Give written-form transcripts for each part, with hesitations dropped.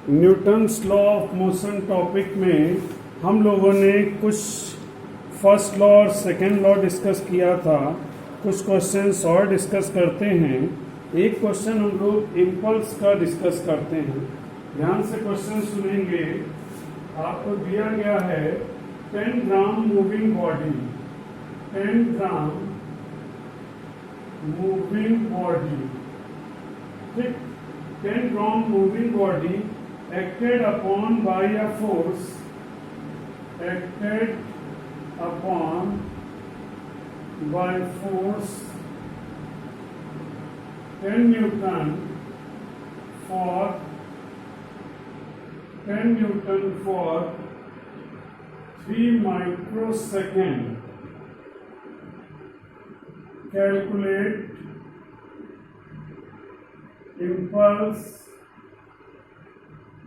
Newton's law of motion topic में हम लोगों ने कुछ फर्स्ट लॉ और सेकेंड लॉ डिस्कस किया था। कुछ क्वेश्चंस और डिस्कस करते हैं। एक क्वेश्चन हम लोग इम्पल्स का डिस्कस करते हैं। ध्यान से क्वेश्चन सुनेंगे। आपको दिया गया है 10 gram moving body, 10 gram moving body, ठीक, 10 gram moving body acted upon by a force, acted upon by force 10 Newton for 10 Newton for 3 microsecond. Calculate impulse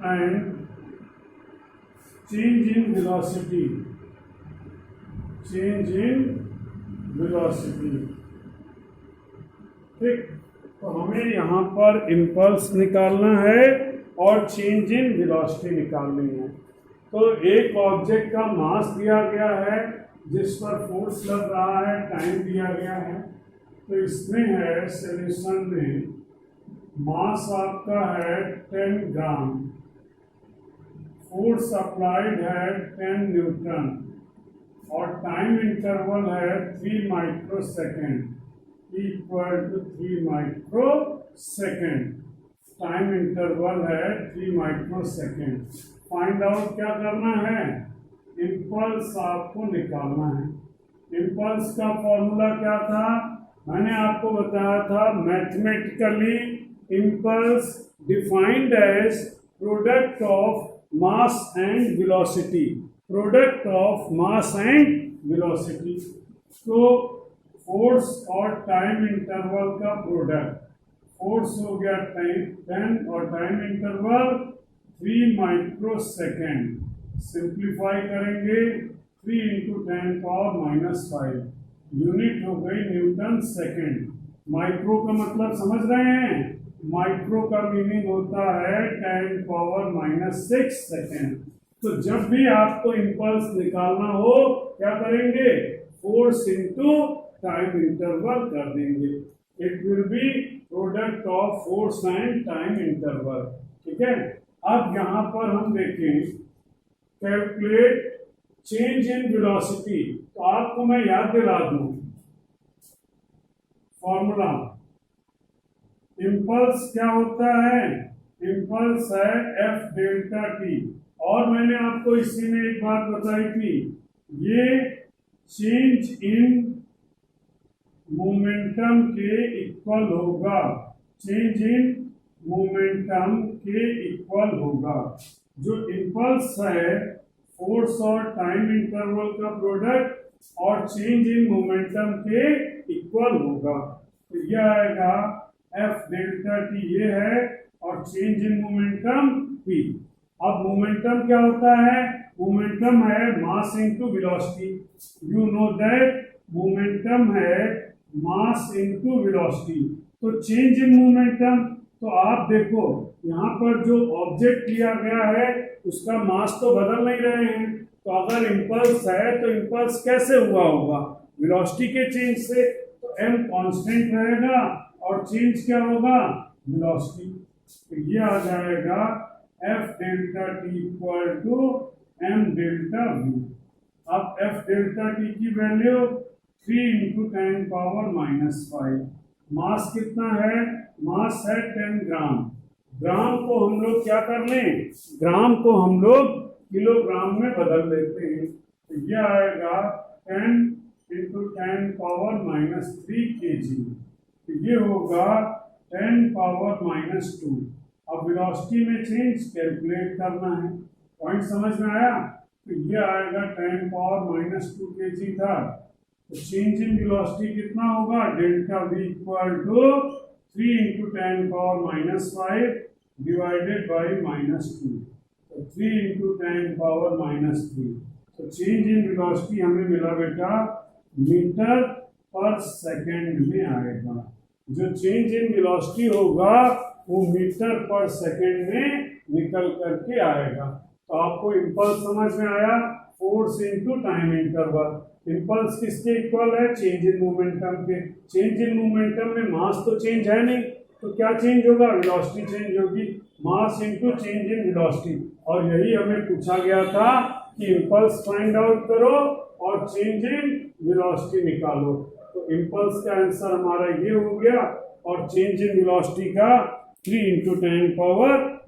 and change in velocity, change in velocity, ठीक। तो हमें यहाँ पर impulse निकालना है और change in velocity निकालनी है। तो एक ऑब्जेक्ट का मास दिया गया है जिस पर फोर्स लग रहा है, टाइम दिया गया है। तो इसमें है सॉल्यूशन में मास आपका है 10 ग्राम, फोर्स अप्लाइड है 10 न्यूटन और टाइम इंटरवल है 3 microsecond equal to 3 microsecond. Time interval है 3 माइक्रोसेकंड। फाइंड आउट क्या करना है? इम्पल्स आपको निकालना है। इम्पल्स का फॉर्मूला क्या था? मैंने आपको बताया था mathematically impulse defined as product of mass and velocity, product of mass and velocity. तो फोर्स और टाइम इंटरवल का प्रोडक्ट, फोर्स हो गया टाइम 10 और टाइम इंटरवल 3 माइक्रोसेकंड। सिंप्लीफाई करेंगे 3 इंटू 10 पावर -5, यूनिट हो गई न्यूटन सेकंड। माइक्रो का मतलब समझ रहे हैं? माइक्रो का मीनिंग होता है 10 पावर -6 सेकेंड। तो जब भी आपको इम्पल्स निकालना हो क्या करेंगे? फोर्स इंटू टाइम इंटरवल कर देंगे। It will be product of force and time interval, ठीक है। अब यहाँ पर हम देखें कैलकुलेट चेंज इन वेलोसिटी। तो आपको मैं याद दिला दूं फॉर्मूला। इम्पल्स क्या होता है? इम्पल्स है F डेल्टा टी। और मैंने आपको इसी में एक बात बताई थी, ये चेंज इन मोमेंटम के इक्वल होगा, चेंज इन मोमेंटम के इक्वल होगा। जो इम्पल्स है फोर्स और टाइम इंटरवल का प्रोडक्ट और चेंज इन मोमेंटम के इक्वल होगा। तो यह आएगा F डेल्टा टी, ये है, और चेंज इन मोमेंटम P। अब मोमेंटम क्या होता है? मोमेंटम है mass into velocity. You know that momentum है मास इनटू वेलोसिटी। तो चेंज इन मोमेंटम, तो आप देखो यहाँ पर जो ऑब्जेक्ट लिया गया है उसका मास तो बदल नहीं रहे हैं। तो अगर इम्पल्स है तो इम्पल्स कैसे हुआ होगा? वेलोसिटी के चेंज से। तो m कांस्टेंट रहेगा और चेंज क्या होगा? वेलोसिटी। तो ये आ जाएगा F delta T equal to m delta v। अब F डेल्टा टी की वैल्यू 3 इंटू 10 पावर -5। मास कितना है? मास है 10 ग्राम। ग्राम को हम लोग क्या कर लें? ग्राम को हम लोग किलोग्राम में बदल लेते हैं। तो ये आएगा 10 इंटू 10 पावर -3 kg। तो ये होगा 10 पावर -2। अब वेलोसिटी में चेंज कैलकुलेट करना है। पॉइंट समझ में आया? तो ये आएगा 10 पावर -2 kg था। तो चेंज इन वेलोसिटी कितना होगा? Delta v equal to 3 into 10 power -5 divided by -2। तो 3 इंटू 10 पावर -3। तो चेंज इन वेलोसिटी हमें मिला बेटा मीटर पर सेकेंड में आएगा। जो चेंज इन वेलोसिटी होगा वो मीटर पर सेकेंड में निकल निकल करके आएगा। तो आपको इम्पल्स समझ में आया, force into time interval. Impulse किसके इक्वल है? चेंज इन मोमेंटम के। चेंज इन मोमेंटम में मास तो चेंज है नहीं, तो क्या चेंज होगा? वेलोसिटी चेंज होगी। Mass into change in velocity. और यही हमें पूछा गया था कि इम्पल्स फाइंड आउट करो और चेंज इन वेलोसिटी निकालो। तो इम्पल्स का आंसर हमारा ये हो गया और चेंज इन वेलोसिटी का 3 ×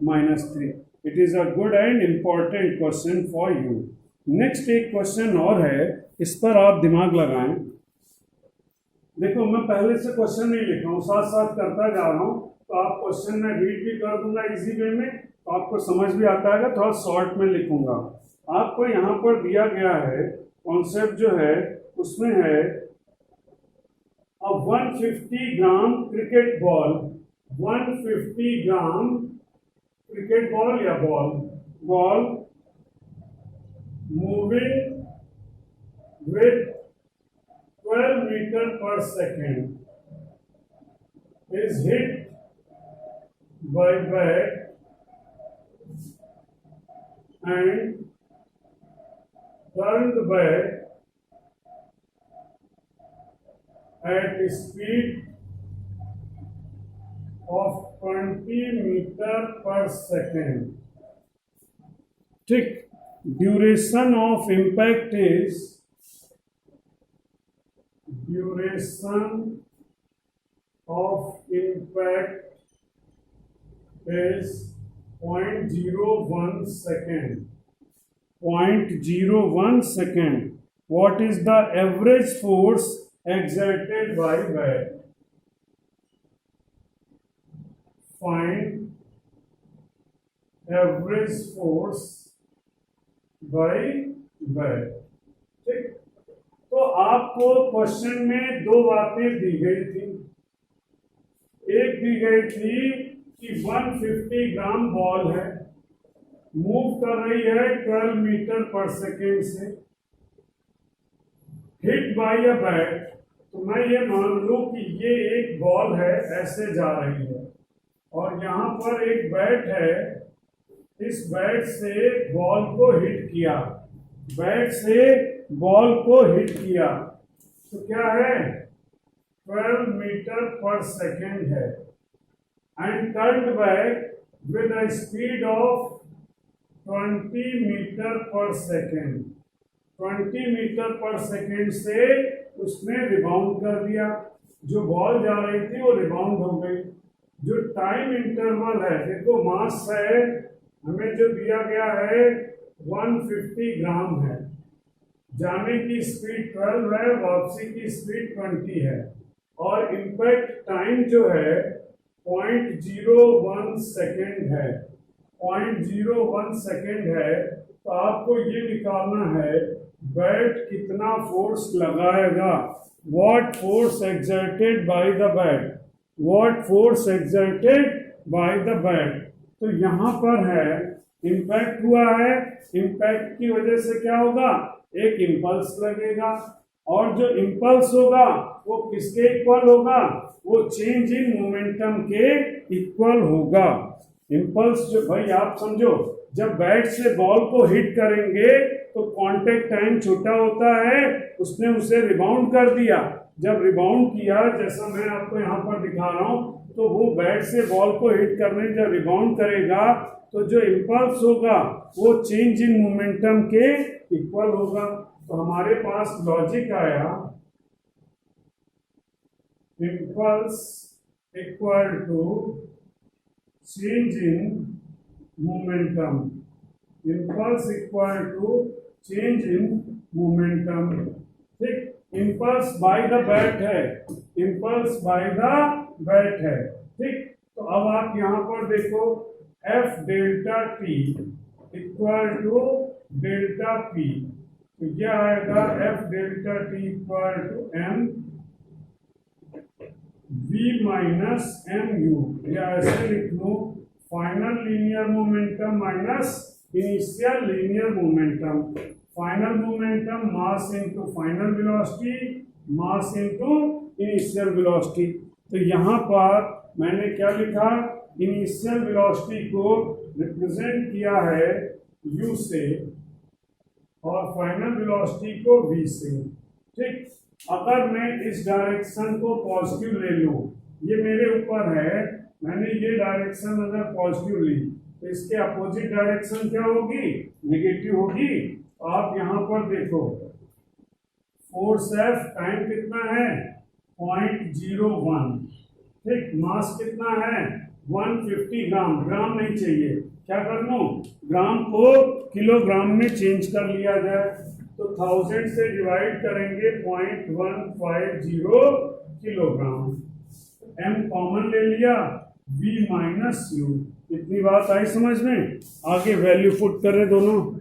10⁻³ it is a good and important question for you. Next एक क्वेश्चन और है, इस पर आप दिमाग लगाएं। देखो मैं पहले से क्वेश्चन नहीं लिखा हूँ, साथ साथ करता जा रहा हूँ, तो आप क्वेश्चन में रीड भी कर दूंगा इजी वे में, तो आपको समझ भी आता है। थोड़ा शॉर्ट में लिखूंगा। आपको यहाँ पर दिया गया है कॉन्सेप्ट जो है उसमें है 150 ग्राम क्रिकेट बॉल, 150 ग्राम क्रिकेट बॉल या ball moving with 12 meters per second is hit by bat and turned back at a speed of 20 meters per second. ठीक, duration of impact is duration of impact is 0.01 second. 0.01 second. What is the average force exerted by bat? Find average force by bat. ठीक, तो आपको question में दो बातें दी गई थी। एक दी गई थी कि 150 ग्राम बॉल है, मूव कर रही है 12 मीटर पर सेकेंड से, हिट बाय अ बैट। तो मैं ये मान लूं कि ये एक बॉल है, ऐसे जा रही है और यहाँ पर एक बैट है, इस बैट से बॉल को हिट किया, बैट से बॉल को हिट किया, तो क्या है? 12 मीटर पर सेकेंड है and turned back with a speed of 20 meter per second. 20 meter per second से उसने रिबाउंड कर दिया, जो बॉल जा रही थी वो रिबाउंड हो गई। जो टाइम इंटरवल है, देखो मास है हमें जो दिया गया है 150 ग्राम है, जाने की स्पीड 12 है, वापसी की स्पीड 20 है और इम्पैक्ट टाइम जो है 0.01 सेकेंड है। 0.01 सेकेंड है, तो आपको ये निकालना है बैट कितना फोर्स लगाएगा। What force exerted by the bat, what force exerted by the bat. तो यहाँ पर है इम्पैक्ट हुआ है, इम्पैक्ट की वजह से क्या होगा? एक इम्पल्स लगेगा और जो इम्पल्स होगा वो किसके इक्वल होगा? वो चेंज इन मोमेंटम के इक्वल होगा। इम्पल्स जो, भाई आप समझो, जब बैट से बॉल को हिट करेंगे तो कांटेक्ट टाइम छोटा होता है, उसने उसे रिबाउंड कर दिया। जब रिबाउंड किया, जैसा मैं आपको यहाँ पर दिखा रहा हूँ, तो वो बैट से बॉल को हिट करने जब रिबाउंड करेगा तो जो इम्पल्स होगा वो चेंज इन मोमेंटम के इक्वल होगा। तो हमारे पास लॉजिक आया impulse equal to change in momentum, impulse equal to change in momentum. ठीक, इम्पल्स बाय द बैट है, इम्पल्स बाय द बैट है। ठीक, तो अब आप यहाँ पर देखो F delta T equal to delta P, तो यह आएगा F delta T equal to M V minus MU, या ऐसे लिख लो final linear momentum minus initial linear momentum. Final momentum mass into final velocity, mass into initial velocity. तो यहाँ पर मैंने क्या लिखा? इनिशियल वेलोसिटी को रिप्रेजेंट किया है u से और फाइनल वेलोसिटी को v से। ठीक, अगर मैं इस डायरेक्शन को पॉजिटिव ले लूं, ये मेरे ऊपर है, मैंने ये डायरेक्शन अगर पॉजिटिव ली तो इसके अपोजिट डायरेक्शन क्या होगी, नेगेटिव होगी। आप यहाँ पर देखो फोर्स F, टाइम कितना है 0.01, ठीक, मास कितना है 150 ग्राम, ग्राम नहीं चाहिए, क्या कर लूं, ग्राम को किलोग्राम में चेंज कर लिया जाए, तो 1000 से डिवाइड करेंगे 0.150 किलोग्राम। m कॉमन ले लिया, v माइनस u, इतनी बात आई समझ में। आगे वैल्यू पुट करें दोनों।